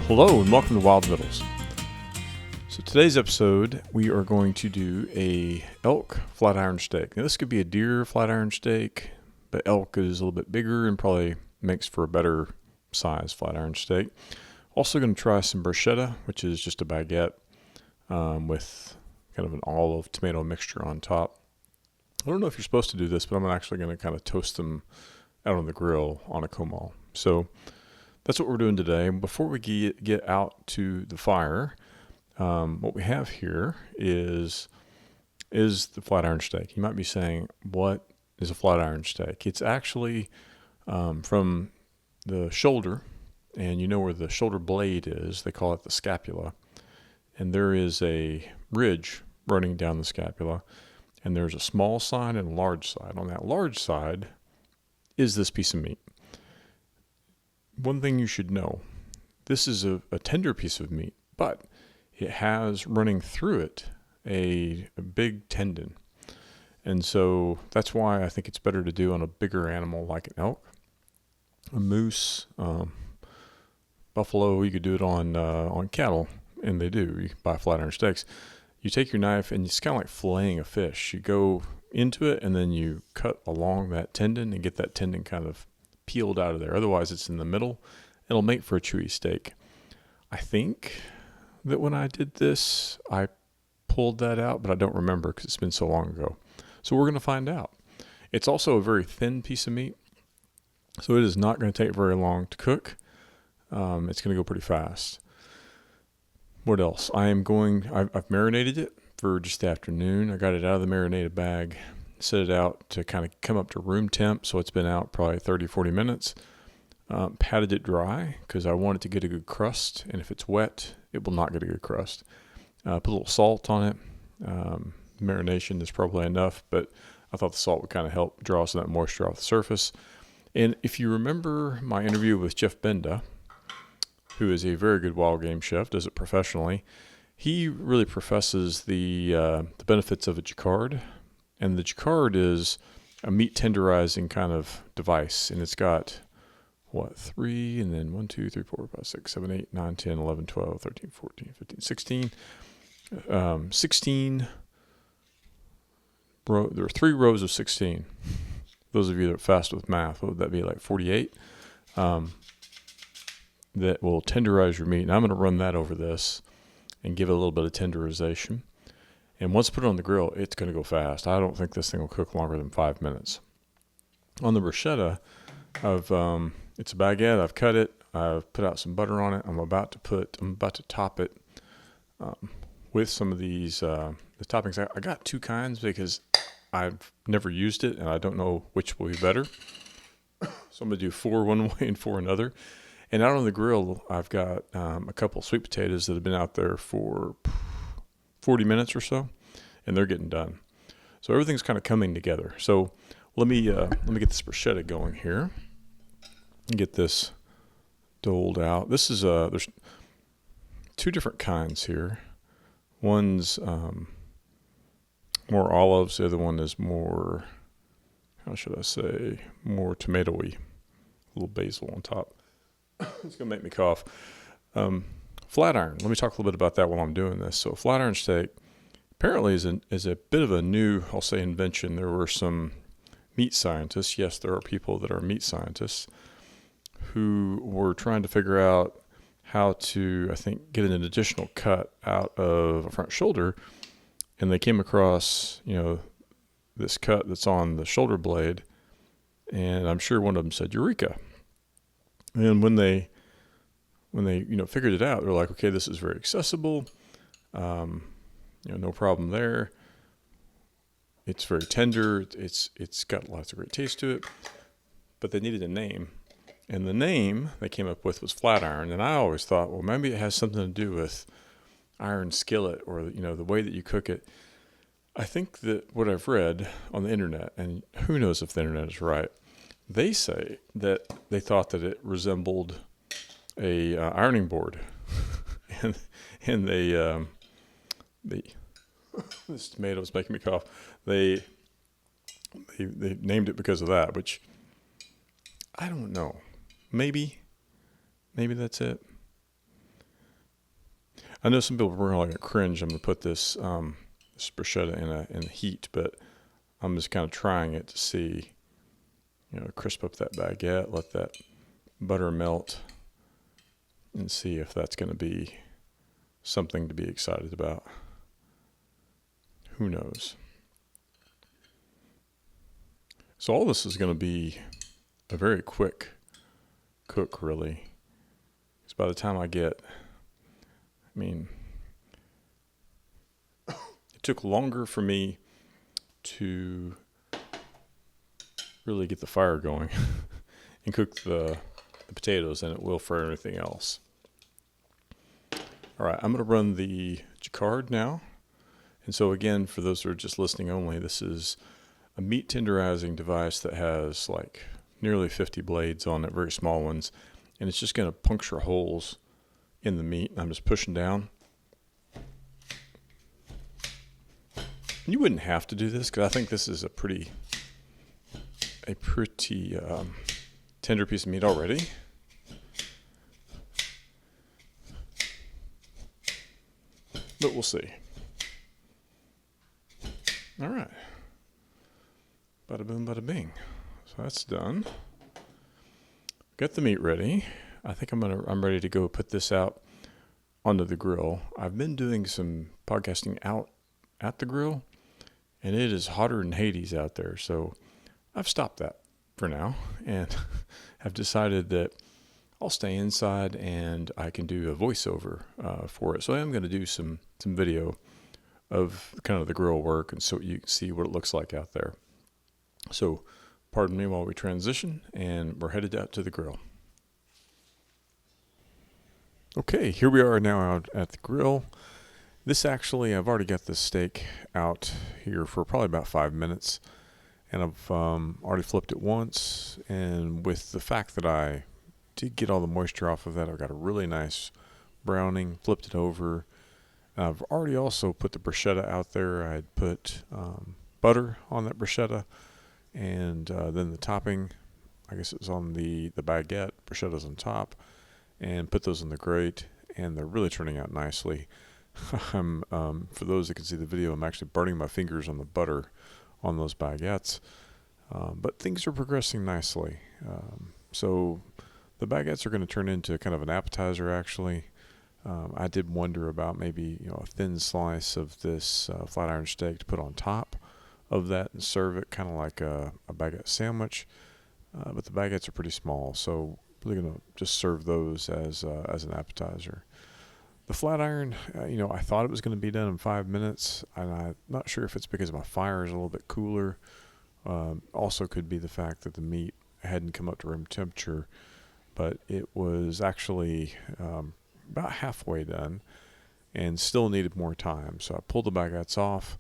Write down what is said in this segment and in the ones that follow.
Hello and welcome to Wild Vittles. So today's episode, we are going to do a elk flat iron steak. Now this could be a deer flat iron steak, but elk is a little bit bigger and probably makes for a better size flat iron steak. Also going to try some bruschetta, which is just a baguette with kind of an olive tomato mixture on top. I don't know if you're supposed to do this, but I'm actually going to kind of toast them out on the grill on a comal. So that's what we're doing today. Before we get out to the fire, what we have here is the flat iron steak. You might be saying, what is a flat iron steak? It's actually from the shoulder, and you know where the shoulder blade is. They call it the scapula. And there is a ridge running down the scapula, and there's a small side and a large side. On that large side is this piece of meat. One thing you should know, this is a tender piece of meat, but it has running through it a big tendon. And so that's why I think it's better to do on a bigger animal like an elk, a moose, buffalo. You could do it on cattle, and they do. You can buy flat iron steaks. You take your knife, and it's kind of like filleting a fish. You go into it, and then you cut along that tendon and get that tendon kind of peeled out of there. Otherwise, it's in the middle. It'll make for a chewy steak. I think that when I did this, I pulled that out, but I don't remember because it's been so long ago. So we're going to find out. It's also a very thin piece of meat, so it is not going to take very long to cook. It's going to go pretty fast. What else? I've marinated it for just the afternoon. I got it out of the marinated bag, set it out to kind of come up to room temp, so it's been out probably 30, 40 minutes. Patted it dry because I want it to get a good crust, and if it's wet, it will not get a good crust. Put a little salt on it. Marination is probably enough, but I thought the salt would kind of help draw some of that moisture off the surface. And if you remember my interview with Jeff Benda, who is a very good wild game chef, does it professionally, he really professes the benefits of a jacquard. And the jacquard is a meat tenderizing kind of device, and it's got 3, and then 1, 2, 3, 4, 5, 6, 7, 8, 9, 10, 11, 12, 13, 14, 15, 16. 16 there are 3 rows of 16. Those of you that are fast with math, what would that be, like 48? That will tenderize your meat. And I'm going to run that over this and give it a little bit of tenderization. And once put it on the grill, it's going to go fast. I don't think this thing will cook longer than 5 minutes. On the bruschetta, it's a baguette. I've cut it. I've put out some butter on it. I'm about to top it with some of these the toppings. I got 2 kinds because I've never used it and I don't know which will be better. So I'm going to do 4 one way and 4 another. And out on the grill, I've got a couple sweet potatoes that have been out there for 40 minutes or so, and they're getting done. So everything's kind of coming together. So let me get this bruschetta going here and get this doled out. This is there's 2 different kinds here. One's more olives. The other one is more, how should I say, more tomatoey. A little basil on top. It's going to make me cough. Flat iron. Let me talk a little bit about that while I'm doing this. So flat iron steak apparently is a bit of a new, I'll say, invention. There were some meat scientists. Yes, there are people that are meat scientists who were trying to figure out how to, I think, get an additional cut out of a front shoulder. And they came across, this cut that's on the shoulder blade. And I'm sure one of them said, Eureka. And when they figured it out, they're like, okay, this is very accessible. No problem there. It's very tender. It's got lots of great taste to it. But they needed a name. And the name they came up with was flat iron. And I always thought, well, maybe it has something to do with iron skillet or, the way that you cook it. I think that what I've read on the internet, and who knows if the internet is right, they say that they thought that it resembled a ironing board, and they this tomato is making me cough. They named it because of that, which I don't know. Maybe that's it. I know some people were like a cringe. I'm gonna put this this bruschetta in the heat, but I'm just kind of trying it to see, crisp up that baguette, let that butter melt, and see if that's going to be something to be excited about. Who knows? So all this is going to be a very quick cook, really. Because by the time it took longer for me to really get the fire going and cook the potatoes than it will for anything else. All right, I'm going to run the jacquard now. And so again, for those who are just listening only, this is a meat tenderizing device that has like nearly 50 blades on it, very small ones. And it's just going to puncture holes in the meat. I'm just pushing down. You wouldn't have to do this because I think this is a pretty tender piece of meat already. But we'll see. All right. Bada boom, bada bing. So that's done. Got the meat ready. I think I'm ready to go put this out onto the grill. I've been doing some podcasting out at the grill, and it is hotter than Hades out there. So I've stopped that for now and have decided that I'll stay inside and I can do a voiceover for it. So I am going to do some video of kind of the grill work, and so you can see what it looks like out there. So pardon me while we transition, and we're headed out to the grill. Okay, here we are now out at the grill. This actually, I've already got this steak out here for probably about 5 minutes, and I've already flipped it once, and with the fact that I did get all the moisture off of that, I've got a really nice browning, flipped it over. I've already also put the bruschetta out there. I had put butter on that bruschetta, and then the topping, I guess it was on the baguette, bruschetta's on top, and put those in the grate, and they're really turning out nicely. For those that can see the video, I'm actually burning my fingers on the butter on those baguettes, but things are progressing nicely. So the baguettes are going to turn into kind of an appetizer, actually. I did wonder about maybe a thin slice of this flat iron steak to put on top of that and serve it kind of like a baguette sandwich, but the baguettes are pretty small, so really going to just serve those as an appetizer. The flat iron, I thought it was going to be done in 5 minutes, and I'm not sure if it's because my fire is a little bit cooler. Also could be the fact that the meat hadn't come up to room temperature, but it was actually about halfway done and still needed more time. So I pulled the baguettes off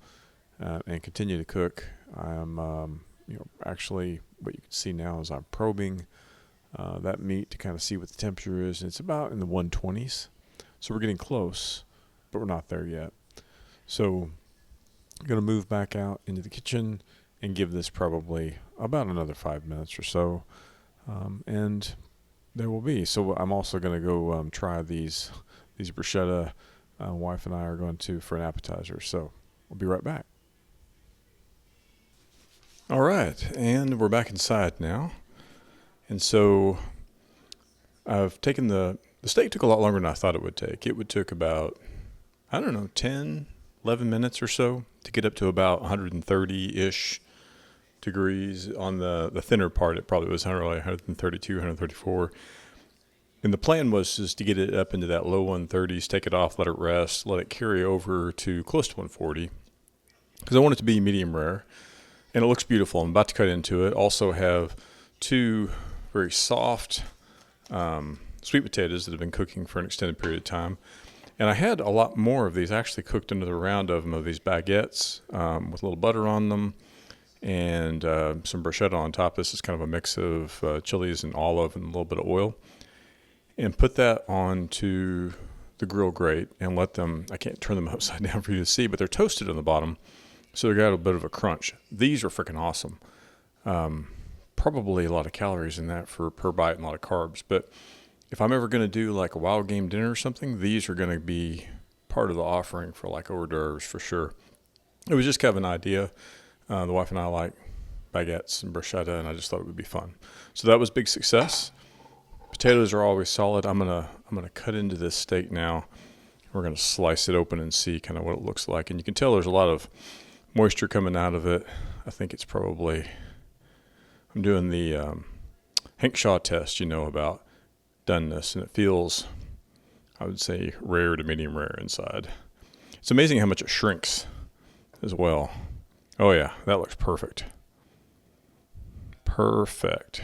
and continue to cook. I'm, actually what you can see now is I'm probing that meat to kind of see what the temperature is. And it's about in the 120s. So we're getting close, but we're not there yet. So I'm going to move back out into the kitchen and give this probably about another 5 minutes or so. And there will be. So I'm also going to go try these bruschetta. Wife and I are going to for an appetizer. So we'll be right back. All right, and we're back inside now. And so I've taken the steak took a lot longer than I thought it would take. It would take about, 10, 11 minutes or so to get up to about 130-ish degrees. On the thinner part, it probably was 132, 134. And the plan was just to get it up into that low 130s, take it off, let it rest, let it carry over to close to 140, because I want it to be medium rare. And it looks beautiful. I'm about to cut into it. Also have 2 very soft sweet potatoes that have been cooking for an extended period of time. And I had a lot more of these actually cooked into the round of them, of these baguettes with a little butter on them and some bruschetta on top. This is kind of a mix of chilies and olive and a little bit of oil. And put that onto the grill grate and let them, I can't turn them upside down for you to see, but they're toasted on the bottom. So they got a bit of a crunch. These are freaking awesome. Probably a lot of calories in that per bite and a lot of carbs. But if I'm ever going to do like a wild game dinner or something, these are going to be part of the offering for like hors d'oeuvres for sure. It was just kind of an idea. The wife and I like baguettes and bruschetta, and I just thought it would be fun. So that was big success. Potatoes are always solid. I'm gonna cut into this steak now. We're gonna slice it open and see kind of what it looks like. And you can tell there's a lot of moisture coming out of it. I think it's probably, I'm doing the Hank Shaw test, about doneness, and it feels, I would say, rare to medium rare inside. It's amazing how much it shrinks as well. Oh yeah, that looks perfect. Perfect.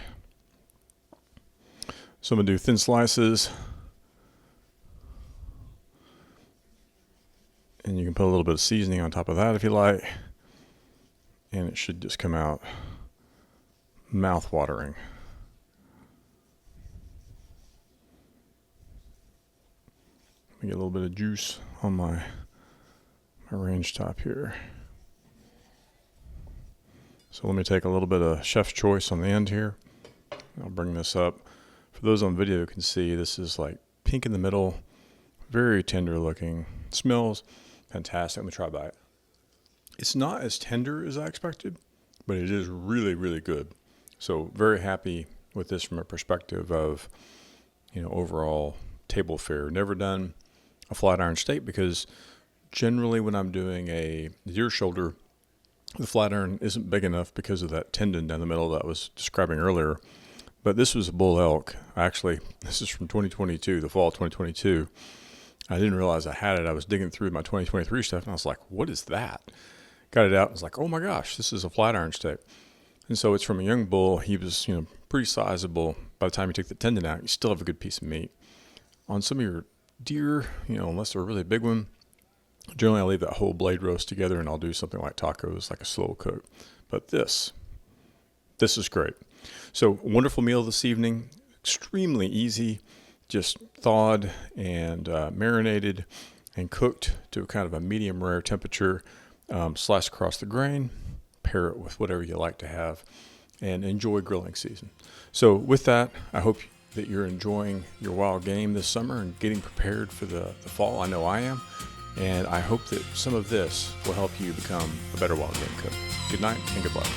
So I'm going to do thin slices. And you can put a little bit of seasoning on top of that if you like. And it should just come out mouth-watering. Let me get a little bit of juice on my range top here. So let me take a little bit of chef's choice on the end here. I'll bring this up. For those on video you can see, this is like pink in the middle, very tender looking. Smells fantastic. Let me try by it. It's not as tender as I expected, but it is really, really good. So very happy with this from a perspective of, overall table fare. Never done a flat iron steak because generally when I'm doing a deer shoulder, the flat iron isn't big enough because of that tendon down the middle that I was describing earlier. But this was a bull elk. Actually, this is from 2022, the fall of 2022. I didn't realize I had it. I was digging through my 2023 stuff, and I was like, what is that? Got it out, and was like, oh my gosh, this is a flat iron steak. And so it's from a young bull. He was, pretty sizable. By the time you take the tendon out, you still have a good piece of meat. On some of your deer, unless they're a really big one, generally I leave that whole blade roast together, and I'll do something like tacos, like a slow cook. But this is great. So wonderful meal this evening, extremely easy, just thawed and marinated and cooked to kind of a medium rare temperature, sliced across the grain, pair it with whatever you like to have, and enjoy grilling season. So with that, I hope that you're enjoying your wild game this summer and getting prepared for the fall. I know I am, and I hope that some of this will help you become a better wild game cook. Good night and good luck.